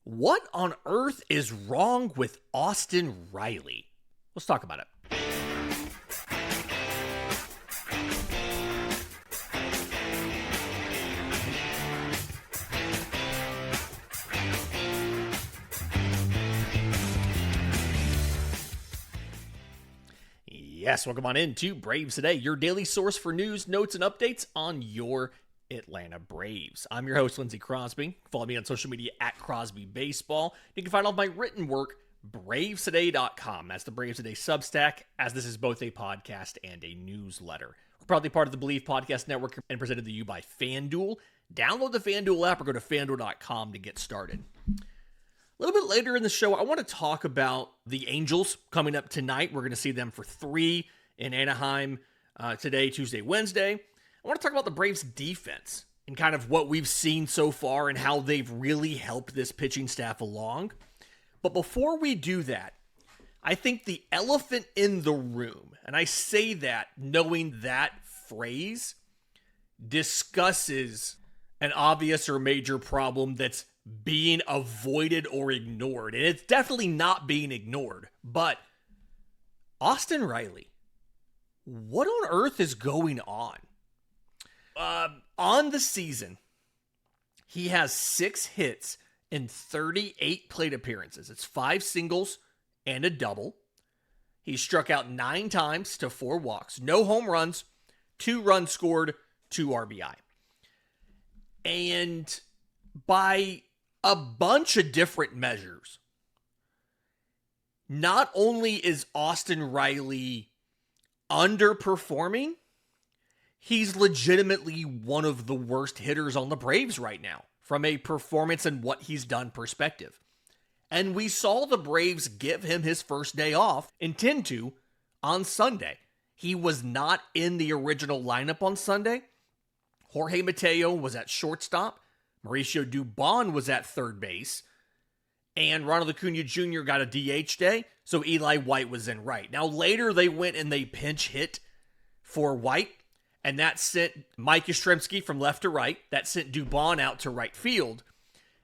What on earth is wrong with Austin Riley? Let's talk about it. Yes, welcome on in to Braves Today, your daily source for news, notes, and updates on your Atlanta Braves. I'm your host, Lindsay Crosby. Follow me on social media at Crosby Baseball. You can find all of my written work, bravestoday.com. That's the Braves Today Substack, as this is both a podcast and a newsletter. We're proudly part of the Believe Podcast Network and presented to you by FanDuel. Download the FanDuel app or go to FanDuel.com to get started. A little bit later in the show, I want to talk about the Angels coming up tonight. We're going to see them for 3 in Anaheim today, Tuesday, Wednesday. I want to talk about the Braves' defense and kind of what we've seen so far and how they've really helped this pitching staff along. But before we do that, I think the elephant in the room, and I say that knowing that phrase discusses an obvious or major problem that's being avoided or ignored. And it's definitely not being ignored. But Austin Riley, what on earth is going on? On the season, he has 6 hits in 38 plate appearances. It's 5 singles and a double. He struck out 9 times to 4 walks. No home runs, 2 runs scored, 2 RBI. And by a bunch of different measures, not only is Austin Riley underperforming, he's legitimately one of the worst hitters on the Braves right now from a performance and what he's done perspective. And we saw the Braves give him his first day off, intend to, on Sunday. He was not in the original lineup on Sunday. Jorge Mateo was at shortstop. Mauricio Dubon was at third base. And Ronald Acuna Jr. got a DH day, so Eli White was in right. Now later they went and they pinch hit for White, and that sent Mike Yastrzemski from left to right. That sent Dubon out to right field.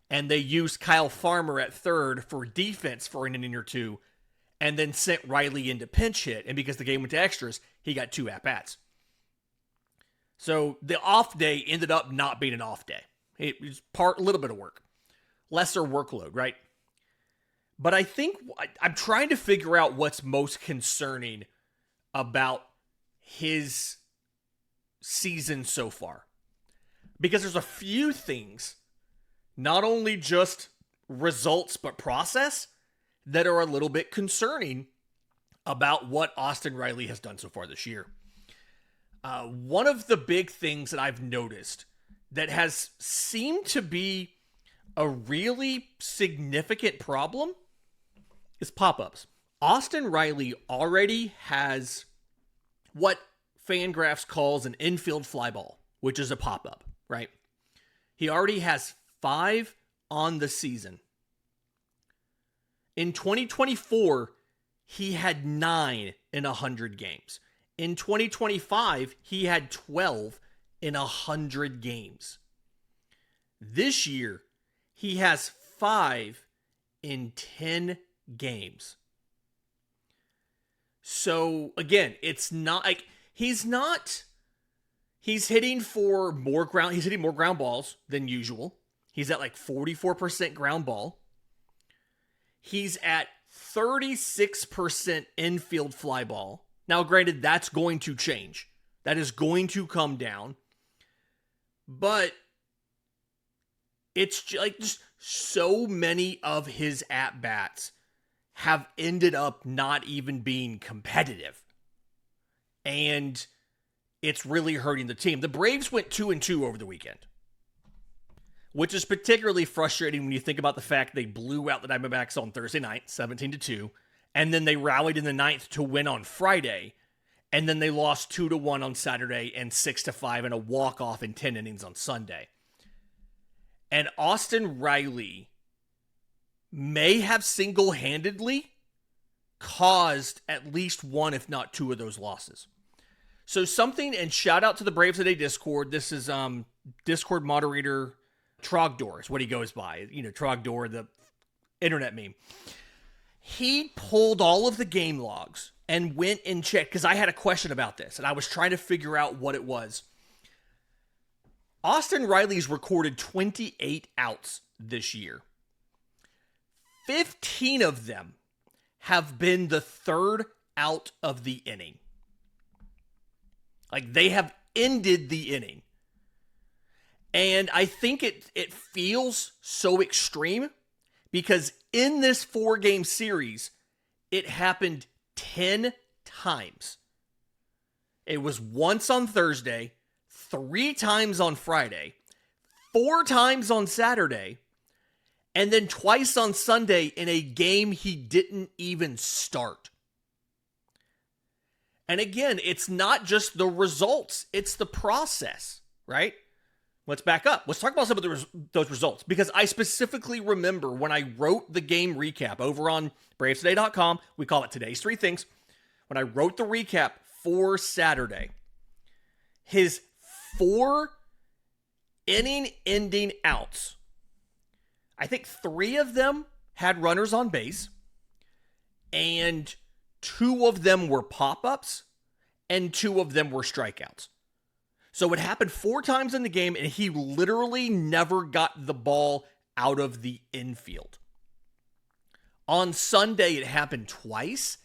And they used Kyle Farmer at third for defense for an inning or two, and then sent Riley into pinch hit. And because the game went to extras, he got 2 at-bats. So the off day ended up not being an off day. It was a little bit of work. Lesser workload, right? But I think I'm trying to figure out what's most concerning about his season so far. Because there's a few things, not only just results, but process, that are a little bit concerning about what Austin Riley has done so far this year. One of the big things that I've noticed that has seemed to be a really significant problem is pop-ups. Austin Riley already has what Fangraphs calls an infield fly ball, which is a pop-up, right? He already has 5 on the season. In 2024, he had 9 in 100 games. In 2025, he had 12 in 100 games. This year, he has 5 in 10 games. So, again, it's not like he's hitting more ground balls than usual. He's at like 44% ground ball. He's at 36% infield fly ball. Now, granted, that's going to change. That is going to come down. But it's just so many of his at-bats have ended up not even being competitive. And it's really hurting the team. The Braves went 2-2 over the weekend, which is particularly frustrating when you think about the fact they blew out the Diamondbacks on Thursday night, 17-2, and then they rallied in the 9th to win on Friday, and then they lost 2-1 on Saturday and 6-5 in a walk-off in 10 innings on Sunday. And Austin Riley may have single-handedly caused at least one, if not 2 of those losses. So something, and shout out to the Braves Today Discord. This is Discord moderator Trogdor is what he goes by. You know, Trogdor, the internet meme. He pulled all of the game logs and went and checked, because I had a question about this, and I was trying to figure out what it was. Austin Riley's recorded 28 outs this year. 15 of them have been the third out of the inning. Like, they have ended the inning. And I think it feels so extreme because in this 4-game series, it happened 10 times. It was once on Thursday, 3 times on Friday, 4 times on Saturday, and then twice on Sunday in a game he didn't even start. And again, it's not just the results, it's the process, right? Let's back up. Let's talk about some of those results, because I specifically remember when I wrote the game recap over on BravesToday.com. We call it Today's 3 Things. When I wrote the recap for Saturday, his 4 inning-ending outs, I think 3 of them had runners on base, and 2 of them were pop-ups, and 2 of them were strikeouts. So it happened 4 times in the game, and he literally never got the ball out of the infield. On Sunday, it happened twice.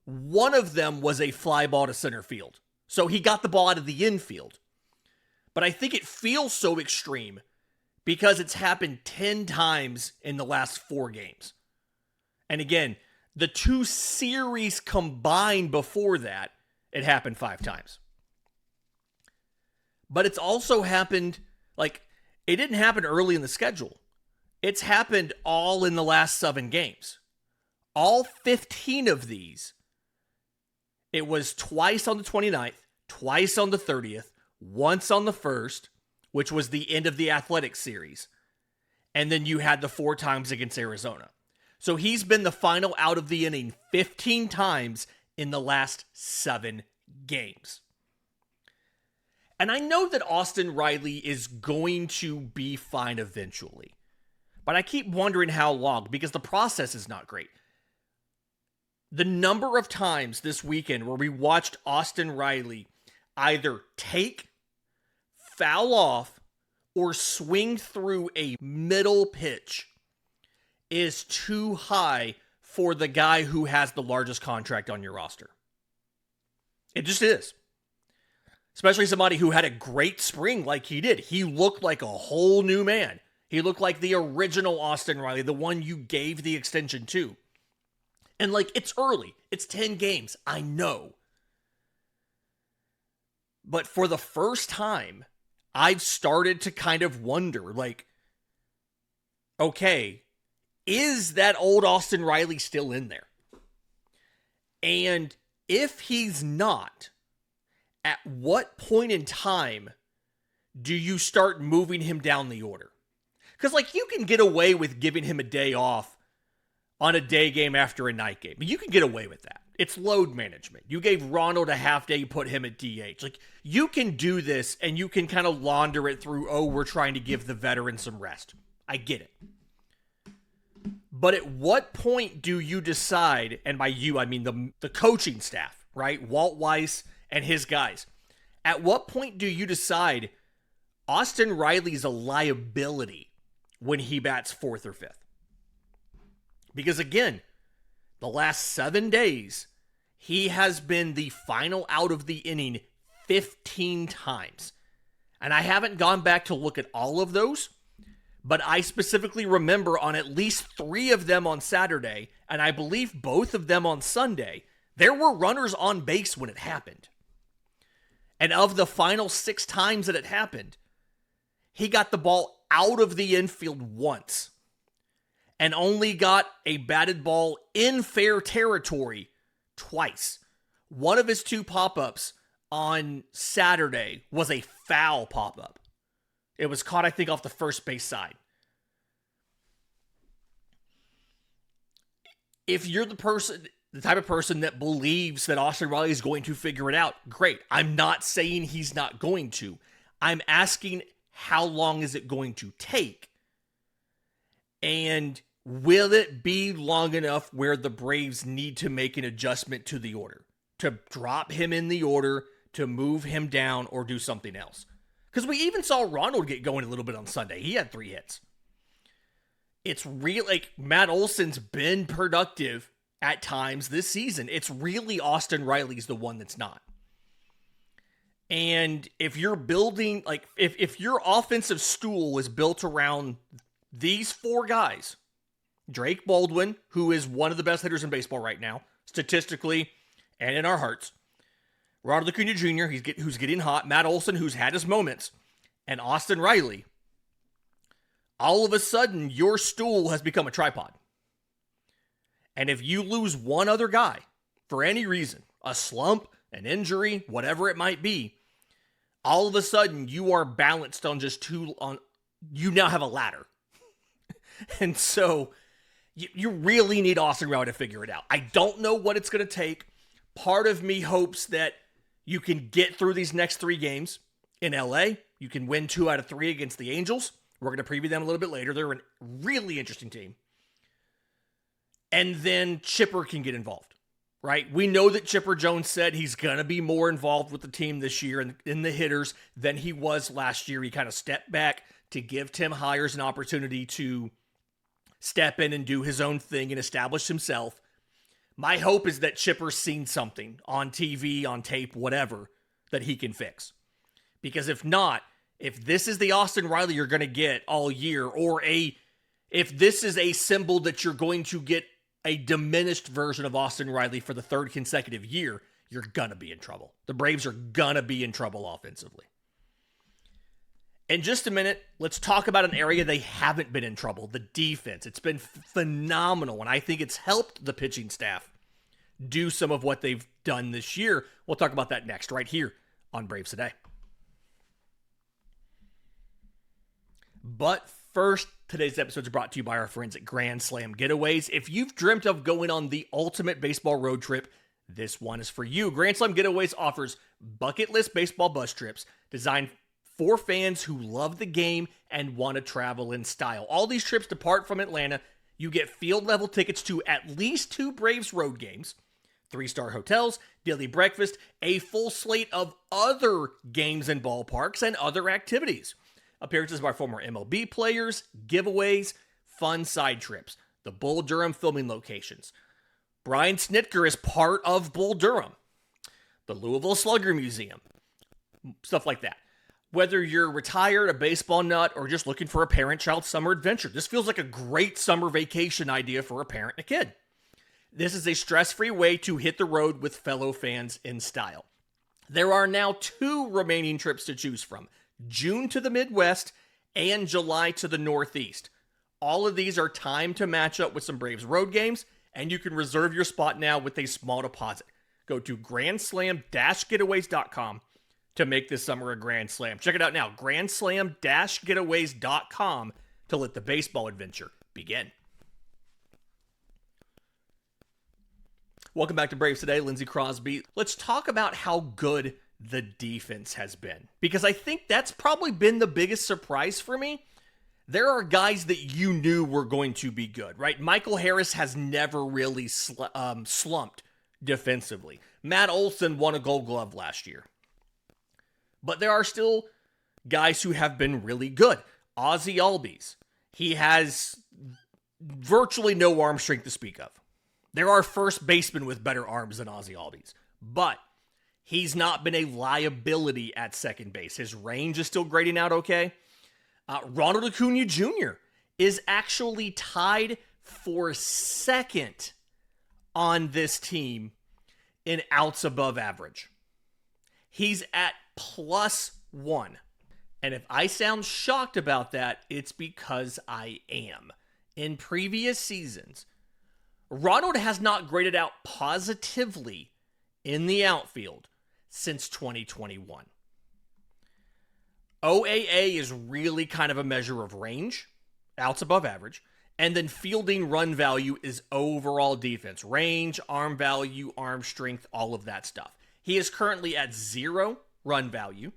One of them was a fly ball to center field. So he got the ball out of the infield. But I think it feels so extreme because it's happened 10 times in the last 4 games. And again, the 2 series combined before that, it happened 5 times. But it's also happened, like, it didn't happen early in the schedule. It's happened all in the last 7 games. All 15 of these, it was twice on the 29th, twice on the 30th, once on the 1st, which was the end of the Athletics series. And then you had the 4 times against Arizona. So he's been the final out of the inning 15 times in the last 7 games. And I know that Austin Riley is going to be fine eventually. But I keep wondering how long, because the process is not great. The number of times this weekend where we watched Austin Riley either take, foul off, or swing through a middle pitch is too high for the guy who has the largest contract on your roster. It just is. Especially somebody who had a great spring like he did. He looked like a whole new man. He looked like the original Austin Riley, the one you gave the extension to. And like, it's early. It's 10 games. I know. But for the first time, I've started to kind of wonder, like, okay, is that old Austin Riley still in there? And if he's not, at what point in time do you start moving him down the order? Because, like, you can get away with giving him a day off on a day game after a night game. You can get away with that. It's load management. You gave Ronald a half day, you put him at DH. Like, you can do this, and you can kind of launder it through, oh, we're trying to give the veteran some rest. I get it. But at what point do you decide, and by you, I mean the coaching staff, right? Walt Weiss and his guys. At what point do you decide Austin Riley's a liability when he bats 4th or 5th? Because again, the last 7 days, he has been the final out of the inning 15 times. And I haven't gone back to look at all of those, but I specifically remember on at least 3 of them on Saturday, and I believe both of them on Sunday, there were runners on base when it happened. And of the final 6 times that it happened, he got the ball out of the infield once and only got a batted ball in fair territory twice. One of his 2 pop-ups on Saturday was a foul pop-up. It was caught, I think, off the first base side. If you're the type of person that believes that Austin Riley is going to figure it out, great. I'm not saying he's not going to. I'm asking, how long is it going to take? And Will it be long enough where the Braves need to make an adjustment to the order? To drop him in the order, to move him down, or do something else? Because we even saw Ronald get going a little bit on Sunday. He had 3 hits. It's real, like, Matt Olson's been productive at times this season. It's really Austin Riley's the one that's not. And if you're building, like, if your offensive stool is built around these 4 guys, Drake Baldwin, who is one of the best hitters in baseball right now, statistically and in our hearts, Ronald Acuna Jr., who's getting hot, Matt Olson, who's had his moments, and Austin Riley, all of a sudden, your stool has become a tripod. And if you lose one other guy, for any reason, a slump, an injury, whatever it might be, all of a sudden, you are balanced on just 2, you now have a ladder. And so, you really need Austin Riley to figure it out. I don't know what it's going to take. Part of me hopes that you can get through these next 3 games in LA. You can win 2 out of 3 against the Angels. We're going to preview them a little bit later. They're a really interesting team. And then Chipper can get involved, right? We know that Chipper Jones said he's going to be more involved with the team this year and in the hitters than he was last year. He kind of stepped back to give Tim Hires an opportunity to step in and do his own thing and establish himself. My hope is that Chipper's seen something on TV, on tape, whatever, that he can fix. Because if not, if this is the Austin Riley you're going to get all year, or if this is a symbol that you're going to get a diminished version of Austin Riley for the 3rd consecutive year, you're going to be in trouble. The Braves are going to be in trouble offensively. In just a minute, let's talk about an area they haven't been in trouble, the defense. It's been phenomenal, and I think it's helped the pitching staff do some of what they've done this year. We'll talk about that next, right here on Braves Today. But first, today's episode is brought to you by our friends at Grand Slam Getaways. If you've dreamt of going on the ultimate baseball road trip, this one is for you. Grand Slam Getaways offers bucket list baseball bus trips designed for fans who love the game and want to travel in style. All these trips depart from Atlanta. You get field level tickets to at least 2 Braves road games, 3-star hotels, daily breakfast, a full slate of other games and ballparks, and other activities. Appearances by former MLB players, giveaways, fun side trips, the Bull Durham filming locations. Brian Snitker is part of Bull Durham, the Louisville Slugger Museum, stuff like that. Whether you're retired, a baseball nut, or just looking for a parent-child summer adventure, this feels like a great summer vacation idea for a parent and a kid. This is a stress-free way to hit the road with fellow fans in style. There are now 2 remaining trips to choose from, June to the Midwest and July to the Northeast. All of these are timed to match up with some Braves road games, and you can reserve your spot now with a small deposit. Go to grandslam-getaways.com to make this summer a Grand Slam. Check it out now, grandslam-getaways.com, to let the baseball adventure begin. Welcome back to Braves Today, Lindsay Crosby. Let's talk about how good the defense has been, because I think that's probably been the biggest surprise for me. There are guys that you knew were going to be good, right? Michael Harris has never really slumped defensively. Matt Olson won a Gold Glove last year. But there are still guys who have been really good. Ozzie Albies, he has virtually no arm strength to speak of. There are first basemen with better arms than Ozzie Albies, but he's not been a liability at second base. His range is still grading out okay. Ronald Acuna Jr. is actually tied for second on this team in outs above average. He's at +1. And if I sound shocked about that, it's because I am. In previous seasons, Ronald has not graded out positively in the outfield since 2021. OAA is really kind of a measure of range, outs above average, and then fielding run value is overall defense. Range, arm value, arm strength, all of that stuff. He is currently at 0 run value.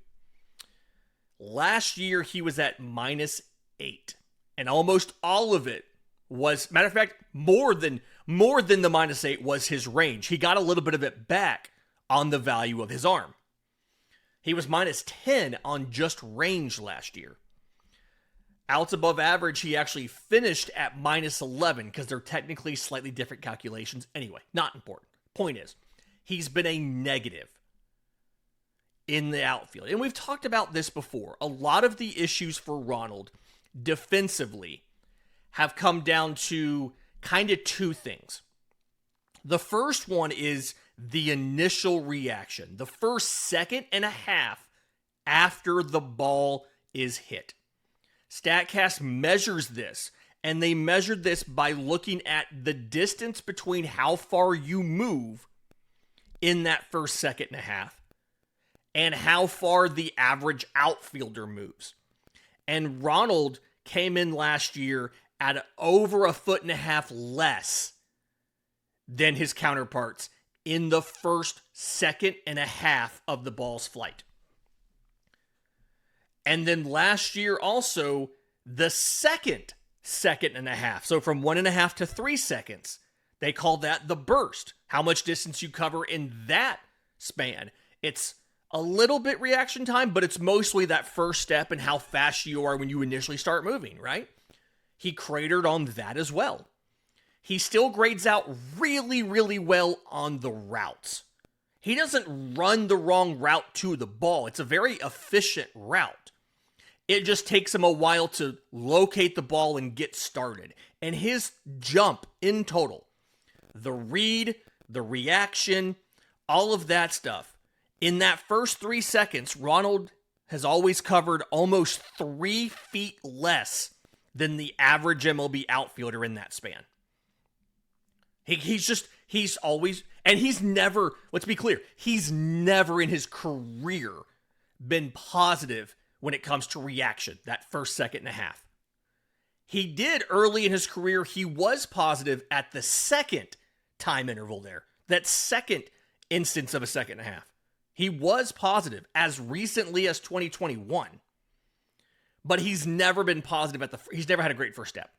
Last year, he was at -8, and almost all of it was, matter of fact, more than the -8 was his range. He got a little bit of it back on the value of his arm. He was -10 on just range last year. Outs above average, he actually finished at -11 because they're technically slightly different calculations. Anyway, not important. Point is, he's been a negative in the outfield. And we've talked about this before. A lot of the issues for Ronald defensively have come down to kind of two things. The first one is the initial reaction, the first second and a half after the ball is hit. StatCast measures this, and they measured this by looking at the distance between how far you move in that first second and a half and how far the average outfielder moves. And Ronald came in last year at over 1.5 feet less than his counterparts in the first second and a half of the ball's flight. And then last year also, the second and a half. So from 1.5 to 3 seconds, they call that the burst. How much distance you cover in that span. It's a little bit reaction time, but it's mostly that first step and how fast you are when you initially start moving, right? He cratered on that as well. He still grades out really, really well on the routes. He doesn't run the wrong route to the ball. It's a very efficient route. It just takes him a while to locate the ball and get started. And his jump in total, the read, the reaction, all of that stuff, in that first 3 seconds, Ronald has always covered almost 3 feet less than the average MLB outfielder in that span. He's always, and he's never, let's be clear, he's never in his career been positive when it comes to reaction, that first second and a half. He did early in his career, he was positive at the second time interval there, that second instance of a second and a half. He was positive as recently as 2021, but he's never been positive he's never had a great first step.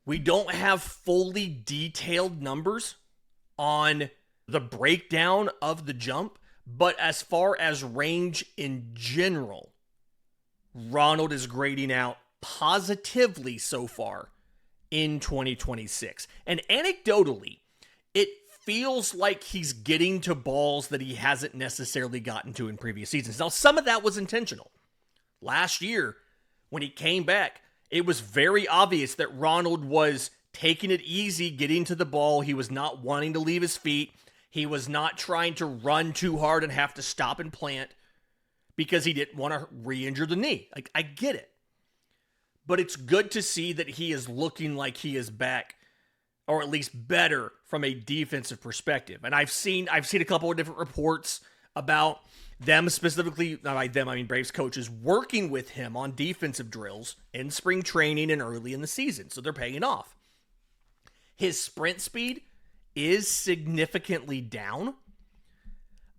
We don't have fully detailed numbers on the breakdown of the jump, but as far as range in general, Ronald is grading out positively so far in 2026. And anecdotally, it feels like he's getting to balls that he hasn't necessarily gotten to in previous seasons. Now, some of that was intentional. Last year, when he came back, it was very obvious that Ronald was taking it easy, getting to the ball. He was not wanting to leave his feet. He was not trying to run too hard and have to stop and plant because he didn't want to re-injure the knee. I get it. But it's good to see that he is looking like he is back, or at least better from a defensive perspective. And I've seen a couple of different reports about them specifically, not by them, I mean Braves coaches, working with him on defensive drills in spring training and early in the season. So they're paying off. His sprint speed is significantly down.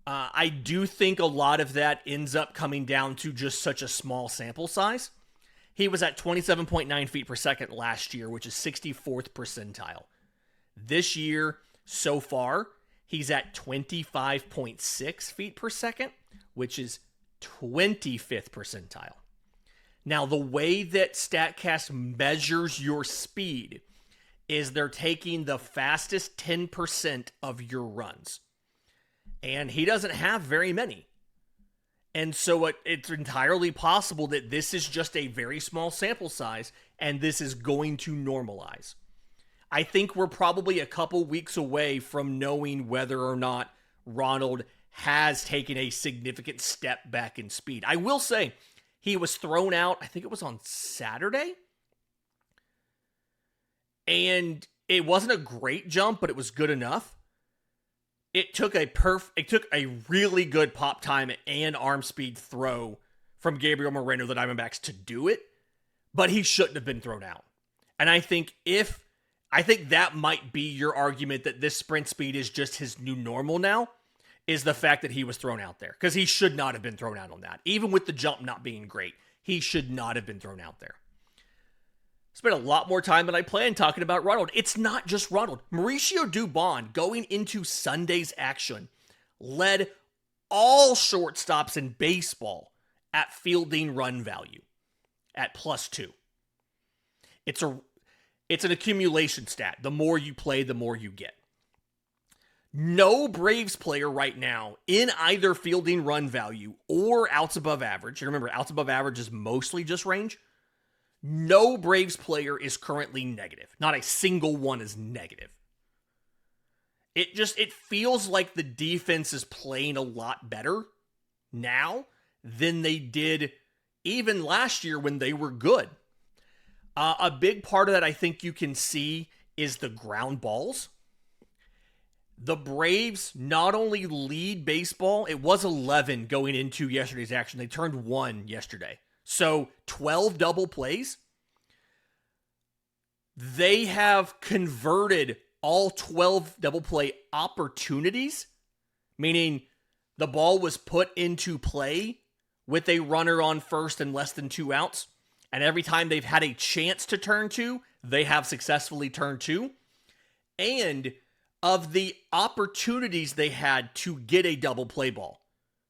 I do think a lot of that ends up coming down to just such a small sample size. He was at 27.9 feet per second last year, which is 64th percentile. This year, so far, he's at 25.6 feet per second, which is 25th percentile. Now, the way that StatCast measures your speed is they're taking the fastest 10% of your runs. And he doesn't have very many. And so it's entirely possible that this is just a very small sample size, and this is going to normalize. I think we're probably a couple weeks away from knowing whether or not Ronald has taken a significant step back in speed. I will say, he was thrown out, I think it was on Saturday. And it wasn't a great jump, but it was good enough. It took a really good pop time and arm speed throw from Gabriel Moreno, the Diamondbacks, to do it, but he shouldn't have been thrown out. And I think that might be your argument that this sprint speed is just his new normal now, is the fact that he was thrown out there. Because he should not have been thrown out on that. Even with the jump not being great, he should not have been thrown out there. Spent a lot more time than I planned talking about Ronald. It's not just Ronald. Mauricio Dubon, going into Sunday's action, led all shortstops in baseball at fielding run value at +2. It's an accumulation stat. The more you play, the more you get. No Braves player right now in either fielding run value or outs above average. And remember, outs above average is mostly just range. No Braves player is currently negative. Not a single one is negative. It feels like the defense is playing a lot better now than they did even last year when they were good. A big part of that I think you can see is the ground balls. The Braves not only lead baseball, it was 11 going into yesterday's action. They turned 1 yesterday. So 12 double plays. They have converted all 12 double play opportunities, meaning the ball was put into play with a runner on first and less than 2 outs. And every time they've had a chance to turn 2, they have successfully turned 2. And of the opportunities they had to get a double play ball,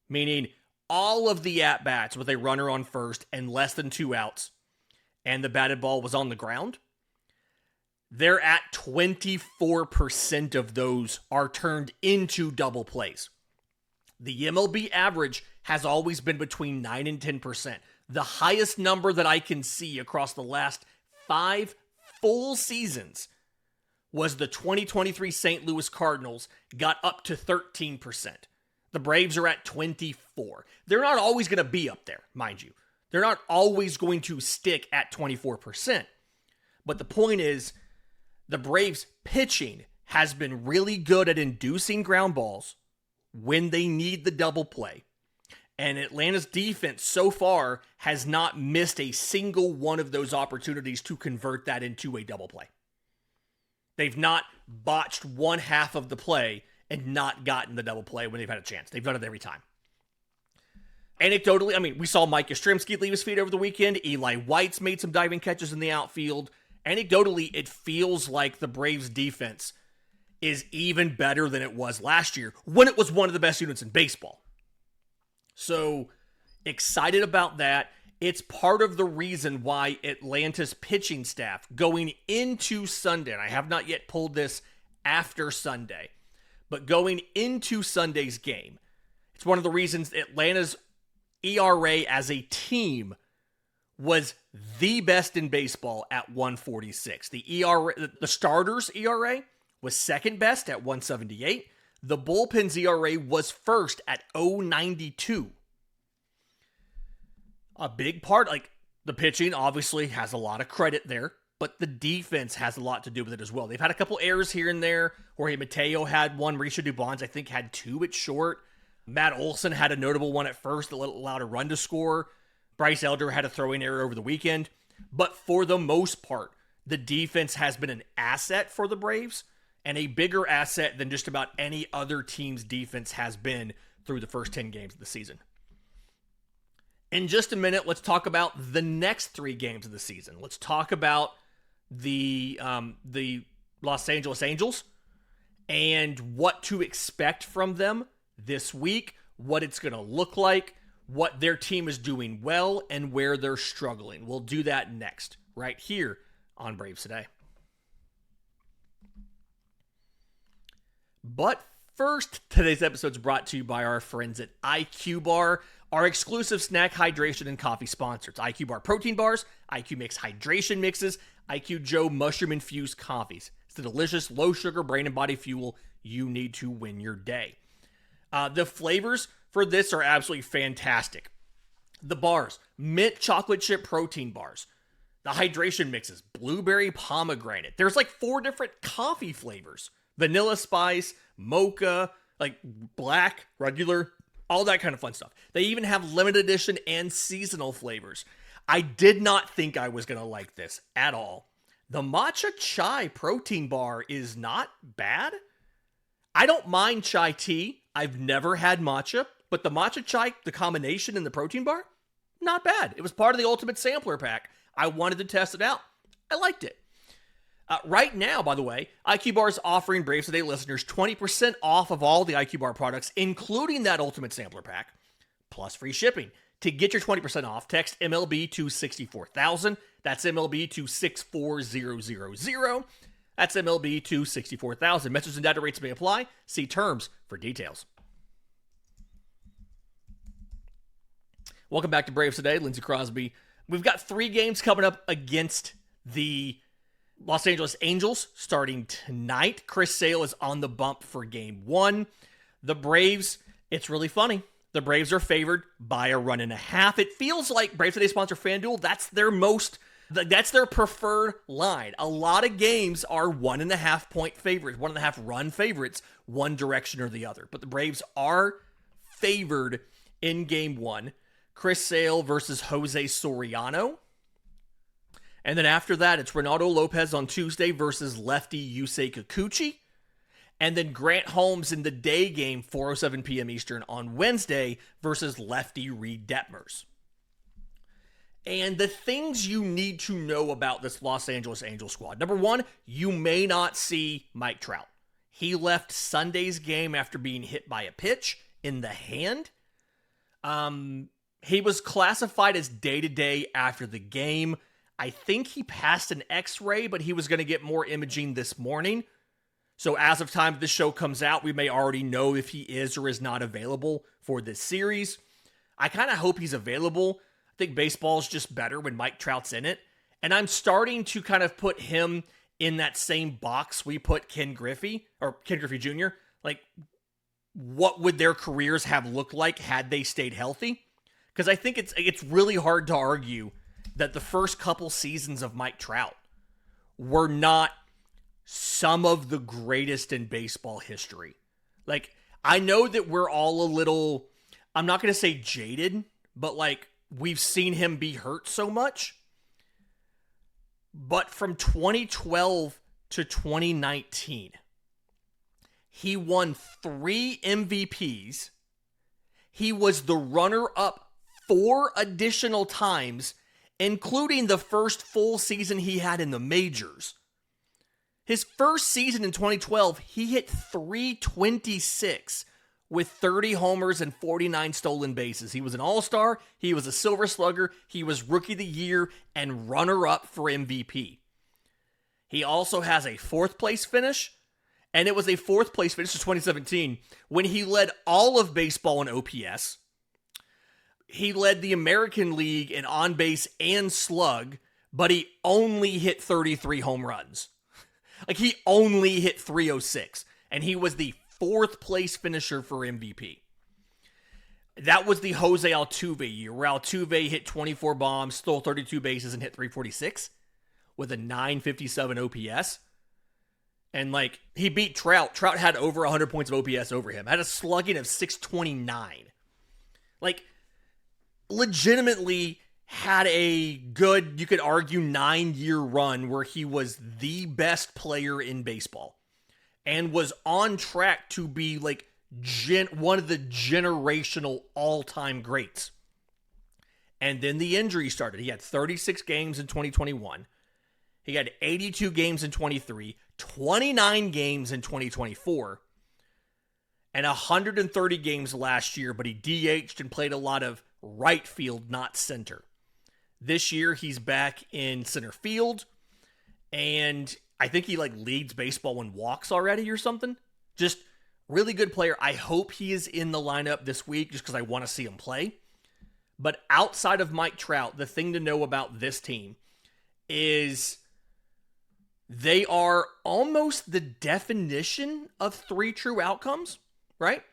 meaning all of the at-bats with a runner on first and less than 2 outs, and the batted ball was on the ground, they're at 24% of those are turned into double plays. The MLB average has always been between 9 and 10%. The highest number that I can see across the last 5 full seasons was the 2023 St. Louis Cardinals, got up to 13%. The Braves are at 24. They're not always going to be up there, mind you. They're not always going to stick at 24%. But the point is, the Braves pitching has been really good at inducing ground balls when they need the double play. And Atlanta's defense so far has not missed a single one of those opportunities to convert that into a double play. They've not botched one half of the play and not gotten the double play when they've had a chance. They've done it every time. Anecdotally, we saw Mike Yastrzemski leave his feet over the weekend. Eli White's made some diving catches in the outfield. Anecdotally, it feels like the Braves defense is even better than it was last year when it was one of the best units in baseball. So, excited about that. It's part of the reason why Atlanta's pitching staff going into Sunday, and I have not yet pulled this after Sunday, but going into Sunday's game, it's one of the reasons Atlanta's ERA as a team was the best in baseball at 146. The starters' ERA was second best at 178. The bullpen's ERA was first at 092. A big part, the pitching obviously has a lot of credit there, but the defense has a lot to do with it as well. They've had a couple errors here and there. Jorge Mateo had one. Mauricio Dubon, I think, had 2 at short. Matt Olson had a notable one at first that allowed a run to score. Bryce Elder had a throwing error over the weekend. But for the most part, the defense has been an asset for the Braves, and a bigger asset than just about any other team's defense has been through the first 10 games of the season. In just a minute, let's talk about the next 3 games of the season. Let's talk about the Los Angeles Angels and what to expect from them this week, what it's going to look like, what their team is doing well, and where they're struggling. We'll do that next, right here on Braves Today. But first, today's episode is brought to you by our friends at IQ Bar, our exclusive snack, hydration, and coffee sponsors. IQ Bar protein bars, IQ Mix hydration mixes, IQ Joe mushroom-infused coffees. It's the delicious, low-sugar brain and body fuel you need to win your day. The flavors for this are absolutely fantastic. The bars, mint chocolate chip protein bars. The hydration mixes, blueberry pomegranate. There's 4 different coffee flavors. Vanilla spice, mocha, black, regular, all that kind of fun stuff. They even have limited edition and seasonal flavors. I did not think I was going to like this at all. The matcha chai protein bar is not bad. I don't mind chai tea. I've never had matcha, but the matcha chai, the combination in the protein bar, not bad. It was part of the ultimate sampler pack. I wanted to test it out. I liked it. Right now, by the way, IQ Bar is offering Braves Today listeners 20% off of all the IQ Bar products, including that Ultimate Sampler Pack, plus free shipping. To get your 20% off, text MLB to 64,000. That's MLB to 64000. That's MLB to 64,000. Messages and data rates may apply. See terms for details. Welcome back to Braves Today. Lindsay Crosby. We've got 3 games coming up against the Los Angeles Angels starting tonight. Chris Sale is on the bump for game 1. The Braves, it's really funny. The Braves are favored by a 1.5. It feels like Braves Today sponsor FanDuel, that's their preferred line. A lot of games are 1.5 point favorites, 1.5 run favorites, one direction or the other. But the Braves are favored in game 1. Chris Sale versus Jose Soriano. And then after that, it's Renato Lopez on Tuesday versus lefty Yusei Kikuchi. And then Grant Holmes in the day game, 4:07 p.m. Eastern on Wednesday versus lefty Reed Detmers. And the things you need to know about this Los Angeles Angels squad. Number 1, you may not see Mike Trout. He left Sunday's game after being hit by a pitch in the hand. He was classified as day-to-day after the game. I think he passed an x-ray, but he was going to get more imaging this morning. So as of time this show comes out, we may already know if he is or is not available for this series. I kind of hope he's available. I think baseball is just better when Mike Trout's in it. And I'm starting to kind of put him in that same box we put Ken Griffey Jr. Like, what would their careers have looked like had they stayed healthy? Because I think it's really hard to argue that the first couple seasons of Mike Trout were not some of the greatest in baseball history. Like, I know that we're all a little, I'm not going to say jaded, but like, we've seen him be hurt so much. But from 2012 to 2019, he won 3 MVPs. He was the runner-up 4 additional times, including the first full season he had in the majors. His first season in 2012, he hit .326 with 30 homers and 49 stolen bases. He was an all-star, he was a Silver Slugger, he was Rookie of the Year, and runner-up for MVP. He also has a 4th place finish, and it was a 4th place finish in 2017 when he led all of baseball in OPS. He led the American League in on-base and slug, but he only hit 33 home runs. Like, he only hit .306, and he was the 4th place finisher for MVP. That was the Jose Altuve year, where Altuve hit 24 bombs, stole 32 bases, and hit .346 with a .957 OPS. And, like, he beat Trout. Trout had over 100 points of OPS over him. Had a slugging of .629. Like, legitimately had a good, you could argue, 9-year run where he was the best player in baseball and was on track to be like one of the generational all-time greats. And then the injury started. He had 36 games in 2021. He had 82 games in 23, 29 games in 2024, and 130 games last year, but he DH'd and played a lot of right field, not center. This year, he's back in center field, and I think he like leads baseball in walks already or something. Just really good player. I hope he is in the lineup this week just because I want to see him play. But outside of Mike Trout, the thing to know about this team is they are almost the definition of 3 true outcomes, right?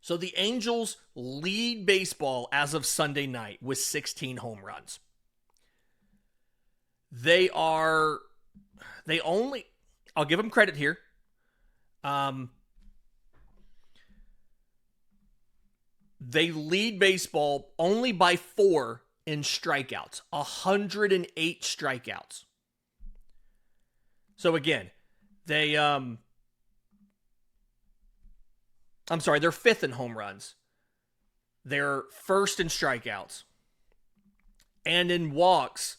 So the Angels lead baseball as of Sunday night with 16 home runs. I'll give them credit here. They lead baseball only by 4 in strikeouts, 108 strikeouts. So again, they're 5th in home runs. They're 1st in strikeouts. And in walks,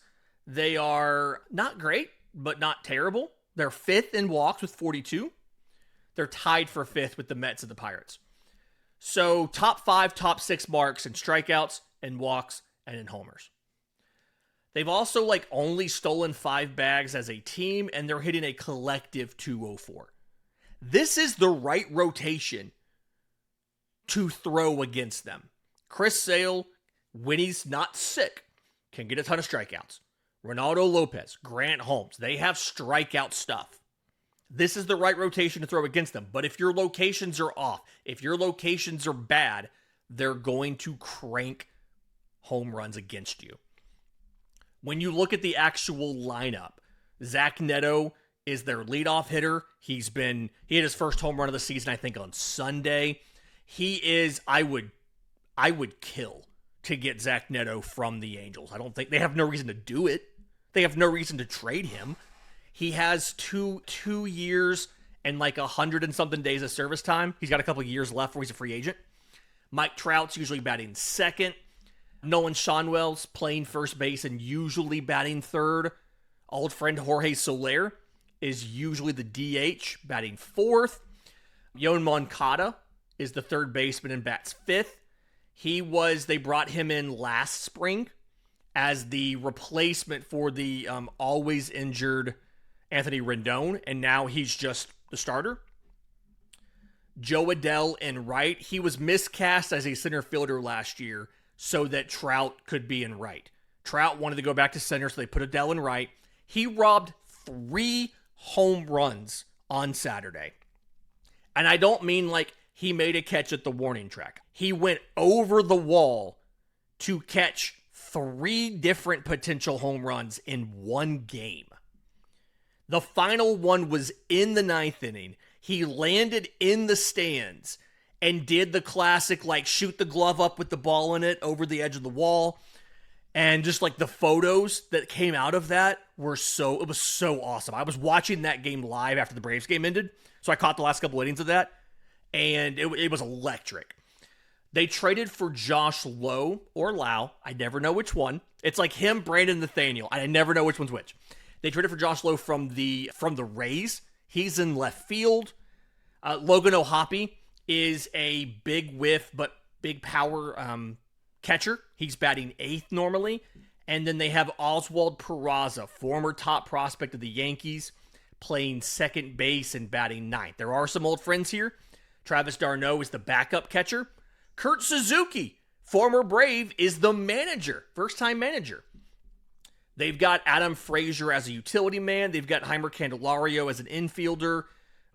They are not great, but not terrible. They're fifth in walks with 42. They're tied for fifth with the Mets and the Pirates. So top 5, top 6 marks in strikeouts and walks and in homers. They've also only stolen 5 bags as a team, and they're hitting a collective 204. This is the right rotation to throw against them. Chris Sale, when he's not sick, can get a ton of strikeouts. Ronaldo Lopez, Grant Holmes, they have strikeout stuff. This is the right rotation to throw against them. But if your locations are off, if your locations are bad, they're going to crank home runs against you. When you look at the actual lineup, Zach Neto is their leadoff hitter. He hit his first home run of the season, I think, on Sunday. He is, I would kill to get Zach Neto from the Angels. I don't think they have no reason to do it. They have no reason to trade him. He has two years and 100 and something days of service time. He's got a couple of years left before he's a free agent. Mike Trout's usually batting second. Nolan Schanuel's playing first base and usually batting third. Old friend Jorge Soler is usually the DH, batting fourth. Yoan Moncada is the third baseman and bats fifth. They brought him in last spring as the replacement for the always injured Anthony Rendon, and now he's just the starter. Joe Adell in right. He was miscast as a center fielder last year so that Trout could be in right. Trout wanted to go back to center, so they put Adell in right. He robbed 3 home runs on Saturday. And I don't mean he made a catch at the warning track. He went over the wall to catch 3 different potential home runs in one game. The final one was in the 9th inning. He landed in the stands and did the classic, shoot the glove up with the ball in it over the edge of the wall. And just the photos that came out of that it was so awesome. I was watching that game live after the Braves game ended, so I caught the last couple innings of that, and it was electric. They traded for Josh Lowe or Lau. I never know which one. It's like him, Brandon Nathaniel. I never know which one's which. They traded for Josh Lowe from the Rays. He's in left field. Logan O'Hoppe is a big whiff but big power catcher. He's batting 8th normally. And then they have Oswald Peraza, former top prospect of the Yankees, playing second base and batting 9th. There are some old friends here. Travis d'Arnaud is the backup catcher. Kurt Suzuki, former Brave, is the manager, first-time manager. They've got Adam Frazier as a utility man. They've got Heimer Candelario as an infielder.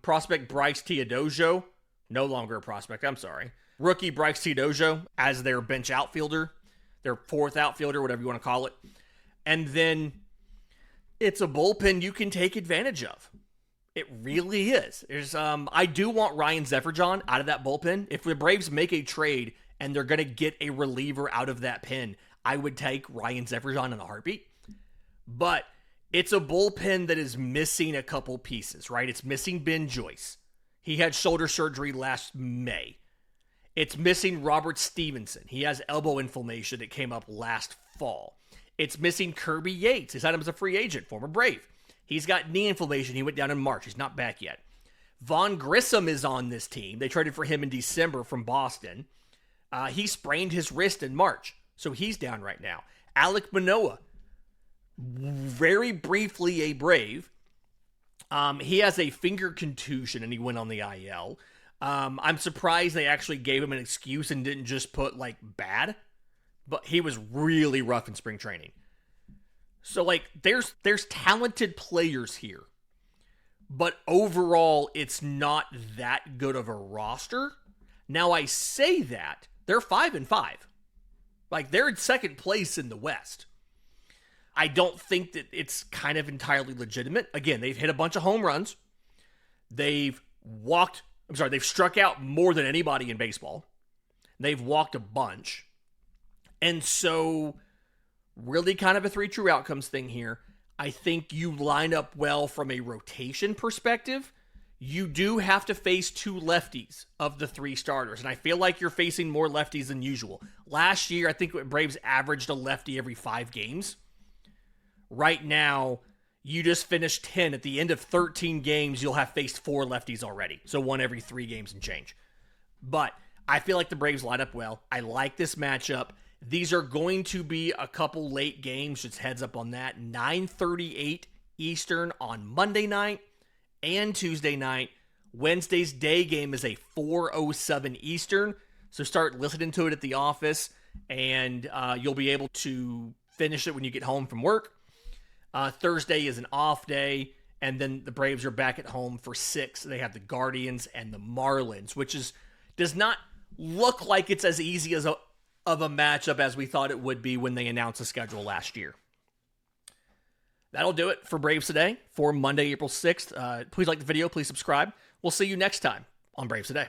Prospect Bryce Teodojo, no longer a prospect, I'm sorry. Rookie Bryce Teodojo as their bench outfielder, their 4th outfielder, whatever you want to call it. And then it's a bullpen you can take advantage of. It really is. I do want Ryan Zefferjon out of that bullpen. If the Braves make a trade and they're going to get a reliever out of that pen, I would take Ryan Zefferjon in a heartbeat. But it's a bullpen that is missing a couple pieces, right? It's missing Ben Joyce. He had shoulder surgery last May. It's missing Robert Stevenson. He has elbow inflammation that came up last fall. It's missing Kirby Yates. They signed him as a free agent, former Brave. He's got knee inflammation. He went down in March. He's not back yet. Vaughn Grissom is on this team. They traded for him in December from Boston. He sprained his wrist in March, so he's down right now. Alek Manoah, very briefly a Brave. He has a finger contusion and he went on the IL. I'm surprised they actually gave him an excuse and didn't just put bad, but he was really rough in spring training. So there's talented players here, but overall it's not that good of a roster. Now I say that they're 5-5. They're in second place in the West. I don't think that it's kind of entirely legitimate. Again, they've hit a bunch of home runs. They've struck out more than anybody in baseball. They've walked a bunch. And so, really kind of a 3 true outcomes thing here. I think you line up well from a rotation perspective. You do have to face 2 lefties of the 3 starters. And I feel like you're facing more lefties than usual. Last year, I think Braves averaged a lefty every 5 games. Right now, you just finished 10. At the end of 13 games, you'll have faced 4 lefties already. So 1 every 3 games and change. But I feel like the Braves line up well. I like this matchup. These are going to be a couple late games. Just heads up on that. 9:38 Eastern on Monday night and Tuesday night. Wednesday's day game is a 4:07 Eastern. So start listening to it at the office, and you'll be able to finish it when you get home from work. Thursday is an off day, and then the Braves are back at home for 6. They have the Guardians and the Marlins, which does not look like it's as easy of a matchup as we thought it would be when they announced the schedule last year. That'll do it for Braves Today for Monday, April 6th. Please like the video. Please subscribe. We'll see you next time on Braves Today.